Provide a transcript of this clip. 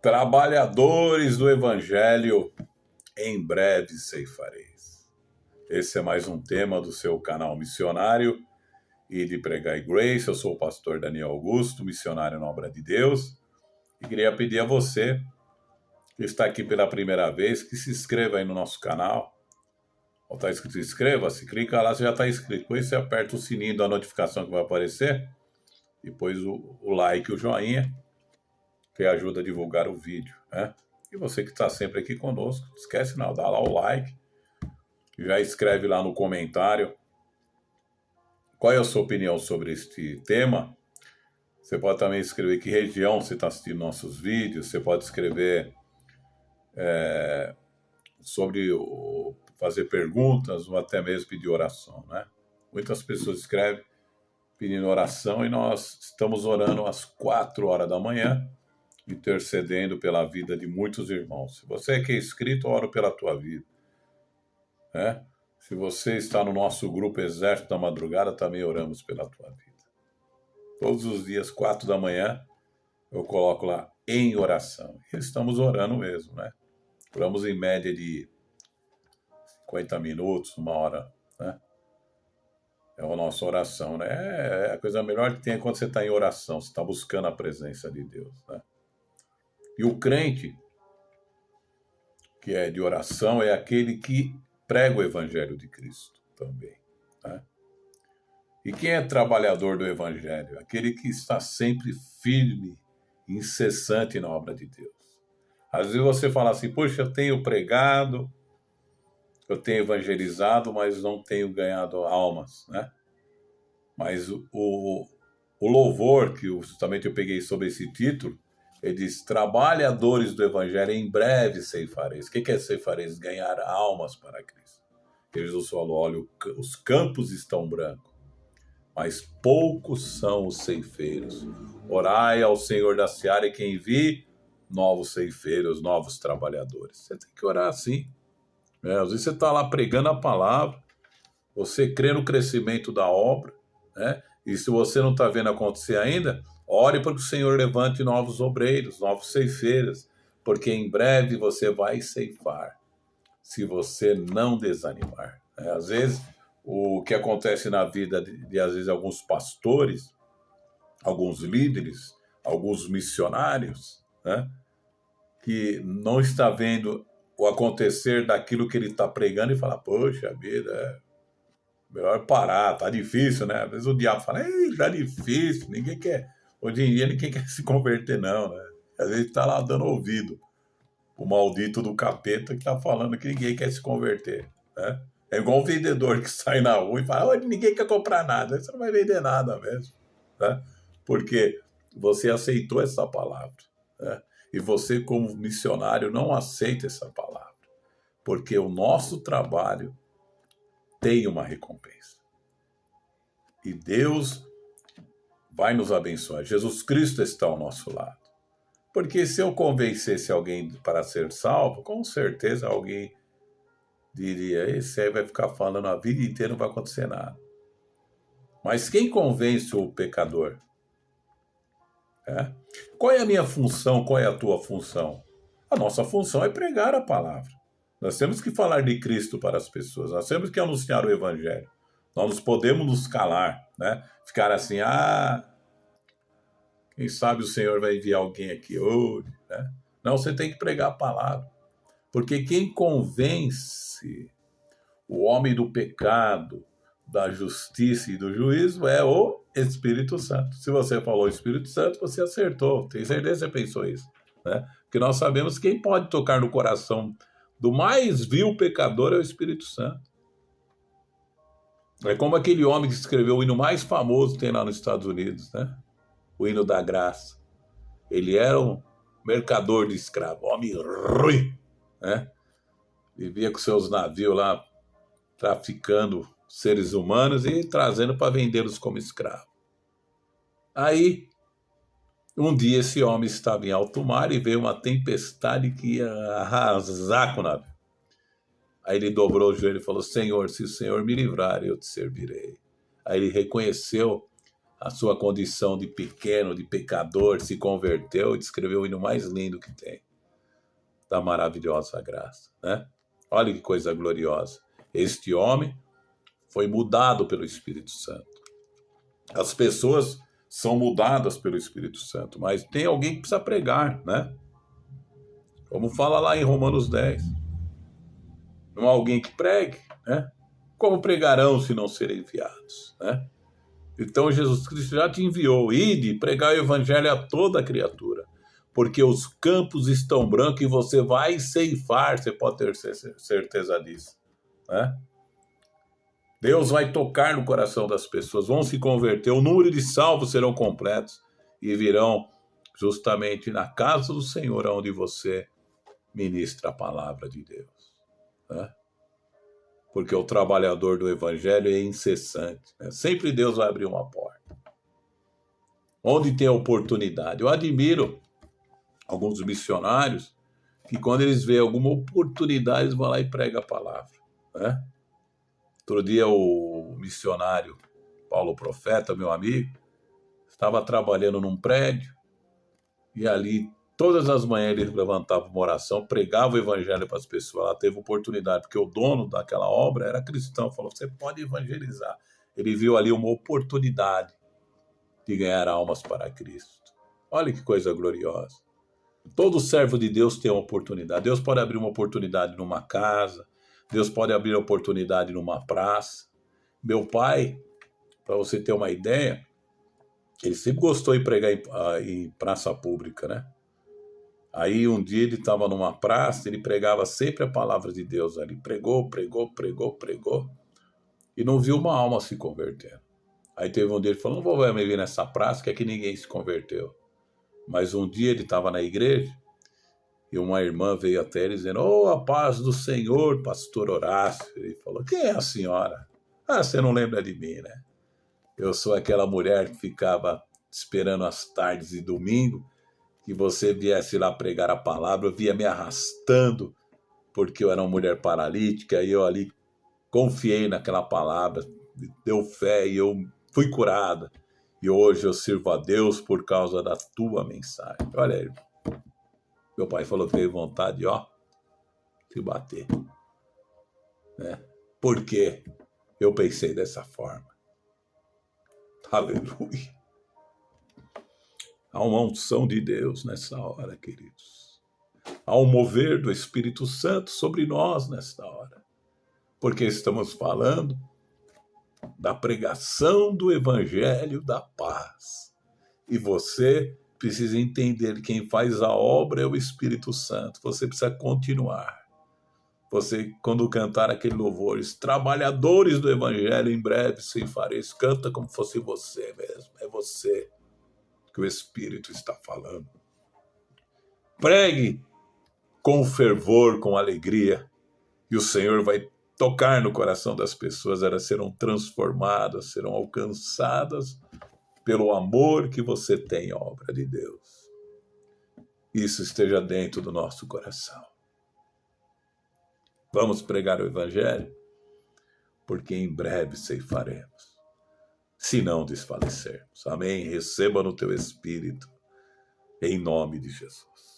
Trabalhadores do Evangelho, em breve ceifareis. Esse é mais um tema do seu canal missionário e de Pregar Grace. Eu sou o pastor Daniel Augusto, missionário na obra de Deus, e queria pedir a você que está aqui pela primeira vez que se inscreva aí no nosso canal. Ou está escrito inscreva-se, clica lá, você já está inscrito. Depois você aperta o sininho da notificação que vai aparecer, depois o like, o joinha, que ajuda a divulgar o vídeo, né? E você que está sempre aqui conosco, não esquece não, dá lá o like, já escreve lá no comentário qual é a sua opinião sobre este tema. Você pode também escrever que região você está assistindo nossos vídeos, você pode escrever sobre fazer perguntas ou até mesmo pedir oração, né? Muitas pessoas escrevem pedindo oração e nós estamos orando às 4 horas da manhã, intercedendo pela vida de muitos irmãos. Se você que é inscrito, oro pela tua vida, né? Se você está no nosso grupo Exército da Madrugada, também oramos pela tua vida. Todos os dias, 4 da manhã, eu coloco lá em oração. E estamos orando mesmo, né? Oramos em média de 50 minutos, 1 hora, né? É a nossa oração, né? É a coisa melhor que tem é quando você está em oração, você está buscando a presença de Deus, né? E o crente, que é de oração, é aquele que prega o Evangelho de Cristo também, né? E quem é trabalhador do Evangelho? Aquele que está sempre firme, incessante na obra de Deus. Às vezes você fala assim, poxa, eu tenho pregado, eu tenho evangelizado, mas não tenho ganhado almas, né? Mas o louvor, que justamente eu peguei sobre esse título, ele diz, trabalhadores do Evangelho, em breve ceifareis. O que é ceifareis? Ganhar almas para Cristo. Jesus falou, olha, os campos estão brancos, mas poucos são os ceifeiros. Orai ao Senhor da seara e que envie novos ceifeiros, novos trabalhadores. Você tem que orar assim. Às vezes você está lá pregando a palavra, você crê no crescimento da obra, né? E se você não está vendo acontecer ainda, ore para que o Senhor levante novos obreiros, novos ceifeiros, porque em breve você vai ceifar, se você não desanimar. Às vezes, o que acontece na vida de às vezes, alguns pastores, alguns líderes, alguns missionários, né? Que não está vendo o acontecer daquilo que ele está pregando e fala, poxa vida, melhor parar, tá difícil, né? Às vezes o diabo fala, tá difícil, ninguém quer, hoje em dia ninguém quer se converter não, né? Às vezes tá lá dando ouvido o maldito do capeta que tá falando que ninguém quer se converter, né? É igual um vendedor que sai na rua e fala, ninguém quer comprar nada, você não vai vender nada mesmo, né? Porque você aceitou essa palavra, né? E você, como missionário, não aceita essa palavra, porque o nosso trabalho tem uma recompensa. E Deus vai nos abençoar. Jesus Cristo está ao nosso lado. Porque se eu convencesse alguém para ser salvo, com certeza alguém diria, esse aí vai ficar falando a vida inteira, não vai acontecer nada. Mas quem convence o pecador? Qual é a minha função? Qual é a tua função? A nossa função é pregar a palavra. Nós temos que falar de Cristo para as pessoas. Nós temos que anunciar o Evangelho. Nós não podemos nos calar, né? Ficar assim, quem sabe o Senhor vai enviar alguém aqui hoje, né? Não, você tem que pregar a palavra. Porque quem convence o homem do pecado, da justiça e do juízo é o Espírito Santo. Se você falou Espírito Santo, você acertou. Tem certeza que você pensou isso, né? Porque nós sabemos que quem pode tocar no coração do mais vil pecador é o Espírito Santo. É como aquele homem que escreveu o hino mais famoso que tem lá nos Estados Unidos, né? O hino da graça. Ele era um mercador de escravo, homem ruim, né? Vivia com seus navios lá, traficando seres humanos e trazendo para vendê-los como escravo. Aí, um dia esse homem estava em alto mar e veio uma tempestade que ia arrasar com o navio. Aí ele dobrou o joelho e falou, Senhor, se o Senhor me livrar, eu te servirei. Aí ele reconheceu a sua condição de pequeno, de pecador, se converteu e descreveu o hino mais lindo que tem, da maravilhosa graça, né? Olha que coisa gloriosa. Este homem foi mudado pelo Espírito Santo. As pessoas são mudadas pelo Espírito Santo, mas tem alguém que precisa pregar, né? Como fala lá em Romanos 10. Não há alguém que pregue, né? Como pregarão se não serem enviados, né? Então Jesus Cristo já te enviou. Ide, pregar o evangelho a toda criatura, porque os campos estão brancos e você vai ceifar, você pode ter certeza disso, né? Deus vai tocar no coração das pessoas, vão se converter, o número de salvos serão completos e virão justamente na casa do Senhor, onde você ministra a palavra de Deus, né? Porque o trabalhador do evangelho é incessante, né? Sempre Deus vai abrir uma porta. Onde tem oportunidade. Eu admiro alguns missionários que quando eles veem alguma oportunidade, eles vão lá e pregam a palavra, né? Outro dia o missionário Paulo Profeta, meu amigo, estava trabalhando num prédio e ali todas as manhãs ele levantava uma oração, pregava o evangelho para as pessoas. Ela teve oportunidade, porque o dono daquela obra era cristão, falou, você pode evangelizar. Ele viu ali uma oportunidade de ganhar almas para Cristo. Olha que coisa gloriosa. Todo servo de Deus tem uma oportunidade. Deus pode abrir uma oportunidade numa casa, Deus pode abrir oportunidade numa praça. Meu pai, para você ter uma ideia, ele sempre gostou de pregar em praça pública, né? Aí um dia ele estava numa praça, ele pregava sempre a palavra de Deus ali. Pregou, e não viu uma alma se convertendo. Aí teve um dia ele falou, não vou me vir nessa praça, que aqui ninguém se converteu. Mas um dia ele estava na igreja, e uma irmã veio até ele dizendo, a paz do Senhor, pastor Horácio. Ele falou, quem é a senhora? Ah, você não lembra de mim, né? Eu sou aquela mulher que ficava esperando as tardes de domingo, que você viesse lá pregar a palavra, eu via me arrastando, porque eu era uma mulher paralítica, e eu ali confiei naquela palavra, deu fé, e eu fui curada. E hoje eu sirvo a Deus por causa da tua mensagem. Olha aí, meu pai falou que teve vontade de, se bater, né? Por quê? Eu pensei dessa forma. Aleluia. Há uma unção de Deus nessa hora, queridos. Há um mover do Espírito Santo sobre nós nesta hora. Porque estamos falando da pregação do Evangelho da paz. E você precisa entender que quem faz a obra é o Espírito Santo. Você precisa continuar. Você, quando cantar aquele louvor, os trabalhadores do Evangelho, em breve se fareis, canta como fosse você mesmo. É você que o Espírito está falando. Pregue com fervor, com alegria, e o Senhor vai tocar no coração das pessoas, elas serão transformadas, serão alcançadas pelo amor que você tem à obra de Deus. Isso esteja dentro do nosso coração. Vamos pregar o Evangelho, porque em breve ceifaremos, se não desfalecermos. Amém? Receba no teu espírito, em nome de Jesus.